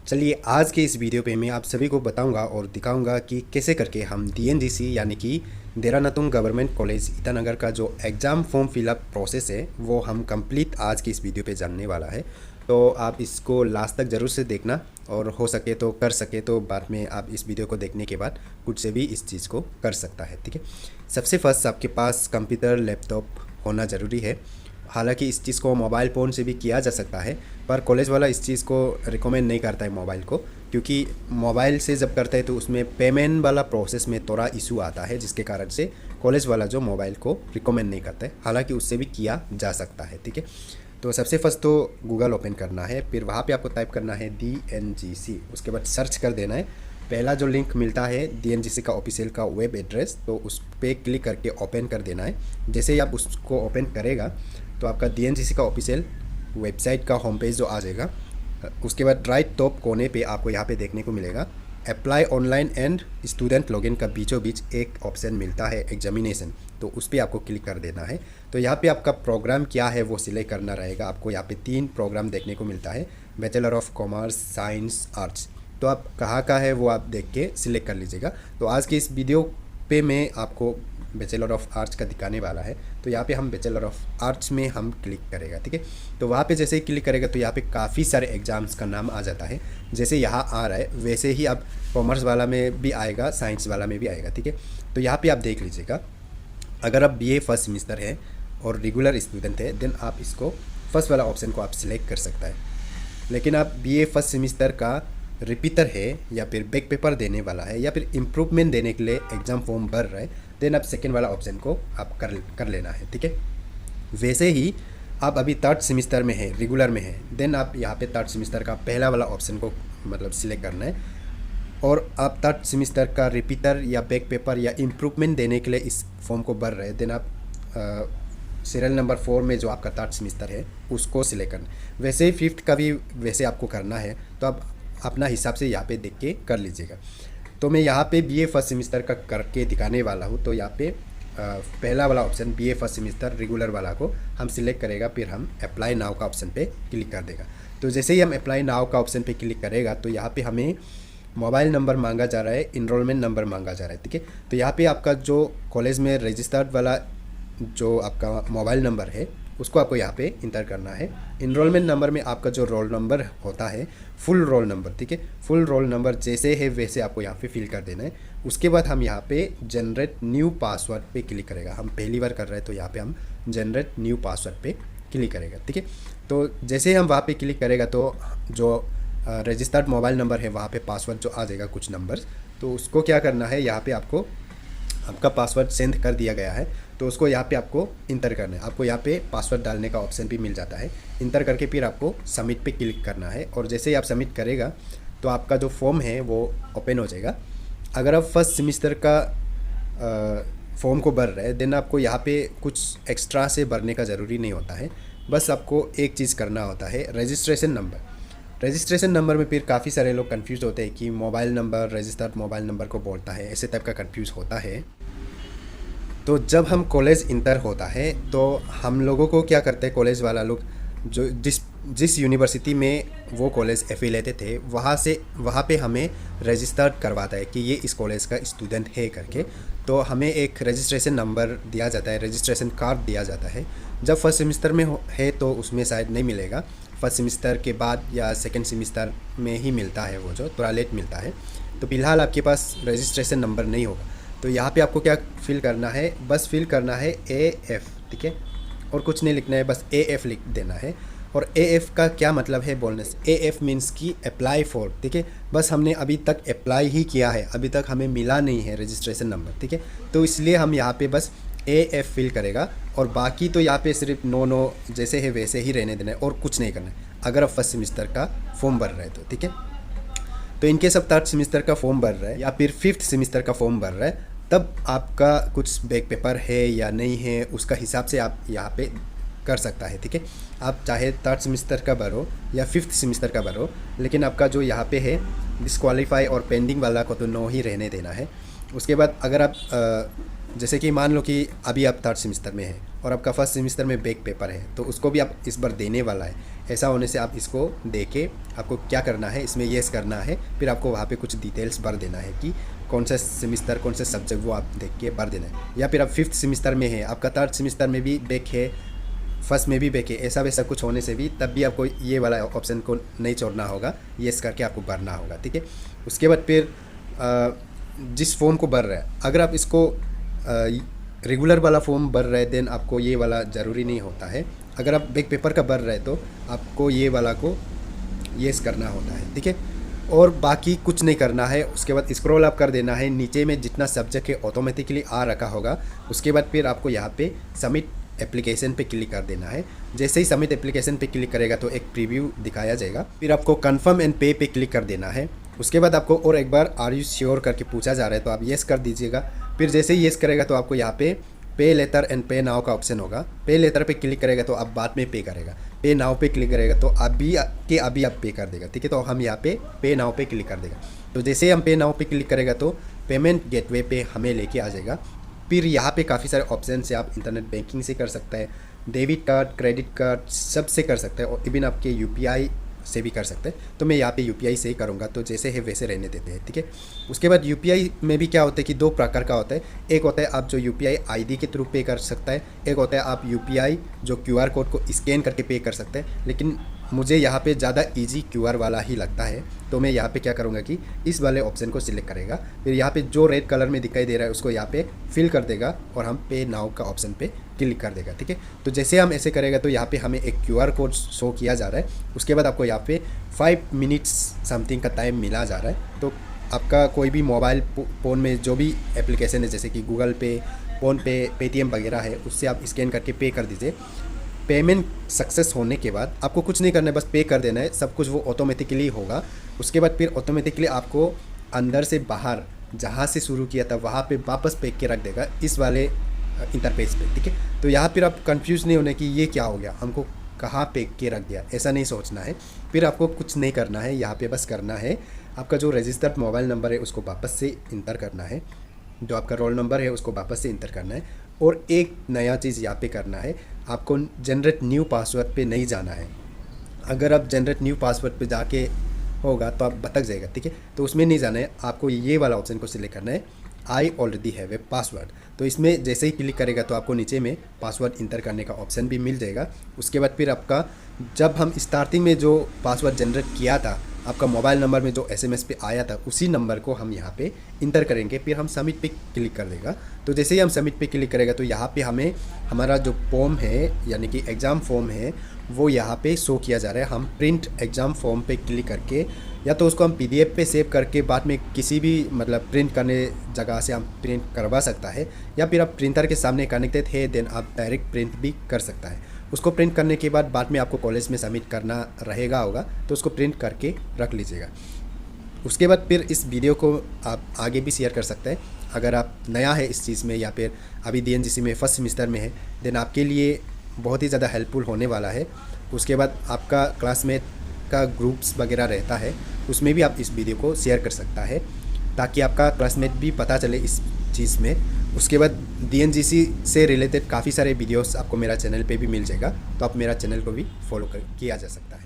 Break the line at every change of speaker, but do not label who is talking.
चलिए आज के इस वीडियो पे मैं आप सभी को बताऊंगा और दिखाऊंगा कि कैसे करके हम डीएनजीसी यानी कि देरा नातुंग गवर्नमेंट कॉलेज ईटानगर का जो एग्ज़ाम फॉर्म फिलअप प्रोसेस है वो हम कंप्लीट आज की इस वीडियो पे जानने वाला है। तो आप इसको लास्ट तक ज़रूर से देखना और हो सके तो कर सके तो बाद में आप इस वीडियो को देखने के बाद कुछ से भी इस चीज़ को कर सकता है। ठीक है, सबसे फर्स्ट आपके पास कंप्यूटर लैपटॉप होना ज़रूरी है। हालांकि इस चीज़ को मोबाइल फ़ोन से भी किया जा सकता है, पर कॉलेज वाला इस चीज़ को रिकमेंड नहीं करता है मोबाइल को, क्योंकि मोबाइल से जब करता है तो उसमें पेमेंट वाला प्रोसेस में थोड़ा इशू आता है, जिसके कारण से कॉलेज वाला जो मोबाइल को रिकमेंड नहीं करता है। हालांकि उससे भी किया जा सकता है। ठीक है, तो सबसे फर्स्ट तो गूगल ओपन करना है, फिर वहाँ पे आपको टाइप करना है DNGC, उसके बाद सर्च कर देना है। पहला जो लिंक मिलता है DNGC का ऑफिशियल का वेब एड्रेस, तो उस पर क्लिक करके ओपन कर देना है। जैसे ही आप उसको ओपन करेगा तो आपका DNGC का ऑफिशियल वेबसाइट का होम पेज जो आ जाएगा। उसके बाद राइट टॉप कोने पे आपको यहाँ पे देखने को मिलेगा apply online and student login का बीचों बीच एक ऑप्शन मिलता है एग्जामिनेशन, तो उस पर आपको क्लिक कर देना है। तो यहाँ पे आपका प्रोग्राम क्या है वो सिलेक्ट करना रहेगा। आपको यहाँ पे 3 प्रोग्राम देखने को मिलता है, bachelor of commerce, science, arts. तो आप कहाँ का है वो आप देख के सिलेक्ट कर लीजिएगा। तो आज के इस वीडियो पे मैं आपको बैचलर ऑफ आर्ट्स का दिखाने वाला है। तो यहाँ पे हम बैचलर ऑफ आर्ट्स में हम क्लिक करेगा। ठीक है, तो वहाँ पे जैसे ही क्लिक करेगा तो यहाँ पे काफ़ी सारे एग्ज़ाम्स का नाम आ जाता है। जैसे यहाँ आ रहा है वैसे ही अब कॉमर्स वाला में भी आएगा, साइंस वाला में भी आएगा। ठीक है, तो यहाँ पे आप देख लीजिएगा, अगर आप BA फर्स्ट सेमिस्टर है और रेगुलर स्टूडेंट है देन आप इसको फर्स्ट वाला ऑप्शन को आप सिलेक्ट कर सकता है। लेकिन आप BA फर्स्ट सेमिस्टर का रिपीटर है या फिर बैक पेपर देने वाला है या फिर इम्प्रूवमेंट देने के लिए एग्ज़ाम फॉर्म भर रहा है, देन आप सेकेंड वाला ऑप्शन को आप कर लेना है। ठीक है, वैसे ही आप अभी थर्ड सेमिस्टर में है, रेगुलर में है, देन आप यहाँ पे थर्ड सेमिस्टर का पहला वाला ऑप्शन को मतलब सिलेक्ट करना है। और आप थर्ड सेमिस्टर का रिपीटर या बैक पेपर या इम्प्रूवमेंट देने के लिए इस फॉर्म को भर रहे हैं, देन आप सीरियल नंबर 4 में जो आपका थर्ड सेमिस्टर है उसको सिलेक्ट करना है। वैसे ही फिफ्थ का भी वैसे आपको करना है, तो आप अपना हिसाब से यहाँ पे देख के कर लीजिएगा। तो मैं यहाँ पे BA फर्स्ट सेमिस्टर का करके दिखाने वाला हूँ। तो यहाँ पे पहला वाला option BA first semester regular वाला को हम सिलेक्ट करेगा, फिर हम अप्लाई नाउ का ऑप्शन पे क्लिक कर देगा। तो जैसे ही हम अप्लाई नाउ का ऑप्शन पे क्लिक करेगा तो यहाँ पे हमें मोबाइल नंबर मांगा जा रहा है, इनरोलमेंट नंबर मांगा जा रहा है। ठीक है, तो यहाँ पे आपका जो कॉलेज में रजिस्टर्ड वाला जो आपका मोबाइल नंबर है उसको आपको यहाँ पे इंटर करना है। इनरोलमेंट नंबर में आपका जो रोल नंबर होता है, फुल रोल नंबर, ठीक है, फुल रोल नंबर जैसे है वैसे आपको यहाँ पे फिल कर देना है। उसके बाद हम यहाँ पे जनरेट न्यू पासवर्ड पे क्लिक करेगा। हम पहली बार कर रहे हैं तो यहाँ पे हम जनरेट न्यू पासवर्ड पे क्लिक करेगा। ठीक है, तो जैसे ही हम वहाँ पे क्लिक करेगा तो जो रजिस्टर्ड मोबाइल नंबर है वहाँ पे पासवर्ड जो आ जाएगा कुछ नंबर, तो उसको क्या करना है, यहाँ पे आपको आपका पासवर्ड सेंड कर दिया गया है तो उसको यहाँ पे आपको इंटर करना है। आपको यहाँ पे पासवर्ड डालने का ऑप्शन भी मिल जाता है। इंटर करके फिर आपको सबमिट पे क्लिक करना है और जैसे ही आप सबमिट करेगा तो आपका जो फॉर्म है वो ओपन हो जाएगा। अगर आप फर्स्ट सेमिस्टर का फॉर्म को भर रहे हैं देन आपको यहाँ पे कुछ एक्स्ट्रा से भरने का ज़रूरी नहीं होता है। बस आपको एक चीज़ करना होता है, रजिस्ट्रेशन नंबर। रजिस्ट्रेशन नंबर में फिर काफ़ी सारे लोग कंफ्यूज होते हैं कि mobile number registered mobile number को बोलता है, ऐसे टाइप का कंफ्यूज होता है। तो जब हम कॉलेज इंटर होता है तो हम लोगों को क्या करते हैं, कॉलेज वाला लोग जो जिस यूनिवर्सिटी में वो कॉलेज एफिलेटेड थे वहाँ पे हमें रजिस्टर्ड करवाता है कि ये इस कॉलेज का स्टूडेंट है करके। तो हमें एक रजिस्ट्रेशन नंबर दिया जाता है, रजिस्ट्रेशन कार्ड दिया जाता है। जब फर्स्ट सेमिस्टर में है तो उसमें शायद नहीं मिलेगा, फर्स्ट सेमिस्टर के बाद या सेकेंड सेमिस्टर में ही मिलता है, वो जो थोड़ा लेट मिलता है। तो फिलहाल आपके पास रजिस्ट्रेशन नंबर नहीं होगा तो यहाँ पे आपको क्या फिल करना है, बस फिल करना है AF। ठीक है, और कुछ नहीं लिखना है, बस AF लिख देना है। और AF का क्या मतलब है बोलने से, AF मीन्स की अप्लाई फॉर। ठीक है, बस हमने अभी तक अप्लाई ही किया है, अभी तक हमें मिला नहीं है रजिस्ट्रेशन नंबर। ठीक है, तो इसलिए हम यहाँ पे बस AF फिल करेगा और बाकी तो यहाँ पे सिर्फ नो जैसे है वैसे ही रहने देना है और कुछ नहीं करना है अगर आप फर्स्ट सेमिस्टर का फॉर्म भर रहे हैं तो। ठीक है, तो इनके सब थर्ड सेमिस्टर का फॉर्म भर रहा है या फिर फिफ्थ सेमिस्टर का फॉर्म भर रहा है, तब आपका कुछ बैक पेपर है या नहीं है उसका हिसाब से आप यहाँ पे कर सकता है। ठीक है, आप चाहे थर्ड सेमिस्टर का भरो या फिफ्थ सेमिस्टर का भरो, लेकिन आपका जो यहाँ पे है डिस्क्वालीफाई और पेंडिंग वाला को तो नो ही रहने देना है। उसके बाद अगर आप जैसे कि मान लो कि अभी आप थर्ड सेमिस्टर में है और आपका फर्स्ट सेमिस्टर में बैक पेपर है तो उसको भी आप इस बार देने वाला है। ऐसा होने से आप इसको दे के आपको क्या करना है, इसमें येस करना है, फिर आपको वहाँ पे कुछ डिटेल्स भर देना है कि कौन सा सेमिस्टर कौन सा सब्जेक्ट वो आप देख के भर देना है। या फिर आप 5th सेमिस्टर में है, आपका 3rd सेमिस्टर में भी बैक है, फर्स्ट में भी बैक है, ऐसा वैसा कुछ होने से भी तब भी आपको ये वाला ऑप्शन को नहीं छोड़ना होगा, येस करके आपको भरना होगा। ठीक है, उसके बाद फिर जिस फॉर्म को भर रहा है, अगर आप इसको रेगुलर वाला फॉर्म भर रहे हैं देन आपको ये वाला ज़रूरी नहीं होता है। अगर आप बैक पेपर का भर रहे हैं तो आपको ये वाला को येस करना होता है। ठीक है, और बाकी कुछ नहीं करना है। उसके बाद स्क्रॉल अप कर देना है, नीचे में जितना सब्जेक्ट है ऑटोमेटिकली आ रखा होगा। उसके बाद फिर आपको यहाँ पे सबमिट एप्लीकेशन पे क्लिक कर देना है। जैसे ही सबमिट एप्लीकेशन पे क्लिक करेगा तो एक प्रीव्यू दिखाया जाएगा, फिर आपको कन्फर्म एंड पे पे क्लिक कर देना है। उसके बाद आपको और एक बार आर यू श्योर करके पूछा जा रहा है तो आप येस कर दीजिएगा। फिर जैसे ही येस करेगा तो आपको यहाँ पे पे लेटर एंड पे नाउ का ऑप्शन होगा। पे लेटर पे क्लिक करेगा तो आप बाद में पे करेगा, पे नाउ पे क्लिक करेगा तो अभी आप पे कर देगा। ठीक है, तो हम यहाँ पे नाउ पे क्लिक कर देगा। तो जैसे ही हम पे नाउ पे क्लिक करेगा तो पेमेंट गेटवे पे हमें लेके आ जाएगा। फिर यहाँ पे काफ़ी सारे ऑप्शन से आप इंटरनेट बैंकिंग से कर सकते हैं, डेबिट कार्ड, क्रेडिट कार्ड सब से कर सकते हैं, और इवन आपके यूपीआई से भी कर सकते हैं। तो मैं यहाँ पे यूपीआई से ही करूँगा, तो जैसे है वैसे रहने देते हैं। ठीक है, उसके बाद यूपीआई में भी क्या होता है कि 2 प्रकार का होता है। एक होता है आप जो यूपीआई आईडी के थ्रू पे कर सकता है, एक होता है आप यूपीआई जो क्यूआर कोड को स्कैन करके पे कर सकते हैं। लेकिन मुझे यहाँ पे ज़्यादा इजी क्यूआर वाला ही लगता है, तो मैं यहाँ पे क्या करूँगा कि इस वाले ऑप्शन को सिलेक्ट करेगा। फिर यहाँ पे जो रेड कलर में दिखाई दे रहा है उसको यहाँ पे फिल कर देगा और हम पे नाउ का ऑप्शन पे क्लिक कर देगा। ठीक है, तो जैसे हम ऐसे करेगा तो यहाँ पे हमें एक क्यूआर कोड शो किया जा रहा है। उसके बाद आपको यहाँ पे 5 मिनट्स समथिंग का टाइम मिला जा रहा है। तो आपका कोई भी मोबाइल फ़ोन में जो भी एप्लीकेशन है जैसे कि गूगल पे, फ़ोन पे, पेटीएम वगैरह है, उससे आप स्कैन करके पे कर दीजिए। पेमेंट सक्सेस होने के बाद आपको कुछ नहीं करना है, बस पे कर देना है, सब कुछ वो ऑटोमेटिकली होगा। उसके बाद फिर ऑटोमेटिकली आपको अंदर से बाहर जहाँ से शुरू किया था वहाँ पे वापस पे के रख देगा इस वाले इंटरफेस पे। ठीक है, तो यहाँ फिर आप कंफ्यूज नहीं होने कि ये क्या हो गया, हमको कहाँ पे के रख दिया, ऐसा नहीं सोचना है। फिर आपको कुछ नहीं करना है, यहाँ पे बस करना है आपका जो रजिस्टर्ड मोबाइल नंबर है उसको वापस से इंटर करना है, जो आपका रोल नंबर है उसको वापस से इंटर करना है। और एक नया चीज़ यहाँ पे करना है, आपको जनरेट न्यू पासवर्ड पे नहीं जाना है। अगर आप जनरेट न्यू पासवर्ड पे जाके होगा तो आप भटक जाएगा। ठीक है, तो उसमें नहीं जाना है, आपको ये वाला ऑप्शन को सिलेक्ट करना है, I already have a password. तो इसमें जैसे ही क्लिक करेगा तो आपको नीचे में पासवर्ड इंटर करने का ऑप्शन भी मिल जाएगा। उसके बाद फिर आपका जब हम स्टार्टिंग में जो पासवर्ड जनरेट किया था, आपका मोबाइल नंबर में जो एसएमएस पे आया था उसी नंबर को हम यहाँ पे इंटर करेंगे, फिर हम सबमिट पे क्लिक कर देगा। तो जैसे ही हम सबमिट पे क्लिक करेगा तो यहाँ पे हमें हमारा जो फॉर्म है यानी कि एग्ज़ाम फॉर्म है वो यहाँ पे शो किया जा रहा है। हम प्रिंट एग्ज़ाम फॉर्म पे क्लिक करके या तो उसको हम पीडीएफ पे सेव करके बाद में किसी भी मतलब प्रिंट करने जगह से हम प्रिंट करवा सकता है, या फिर आप प्रिंटर के सामने कनेक्टेड है देन आप डायरेक्ट प्रिंट भी कर सकता है। उसको प्रिंट करने के बाद में आपको कॉलेज में सबमिट करना रहेगा होगा, तो उसको प्रिंट करके रख लीजिएगा। उसके बाद फिर इस वीडियो को आप आगे भी शेयर कर सकते हैं। अगर आप नया है इस चीज़ में या फिर अभी डीएनजीसी में फर्स्ट सेमिस्टर में है देन आपके लिए बहुत ही ज़्यादा हेल्पफुल होने वाला है। उसके बाद आपका क्लासमेट का ग्रुप्स वगैरह रहता है, उसमें भी आप इस वीडियो को शेयर कर सकता है ताकि आपका क्लासमेट भी पता चले इस चीज़ में। उसके बाद डीएनजीसी से रिलेटेड काफ़ी सारे वीडियोस आपको मेरा चैनल पे भी मिल जाएगा, तो आप मेरा चैनल को भी फॉलो किया जा सकता है।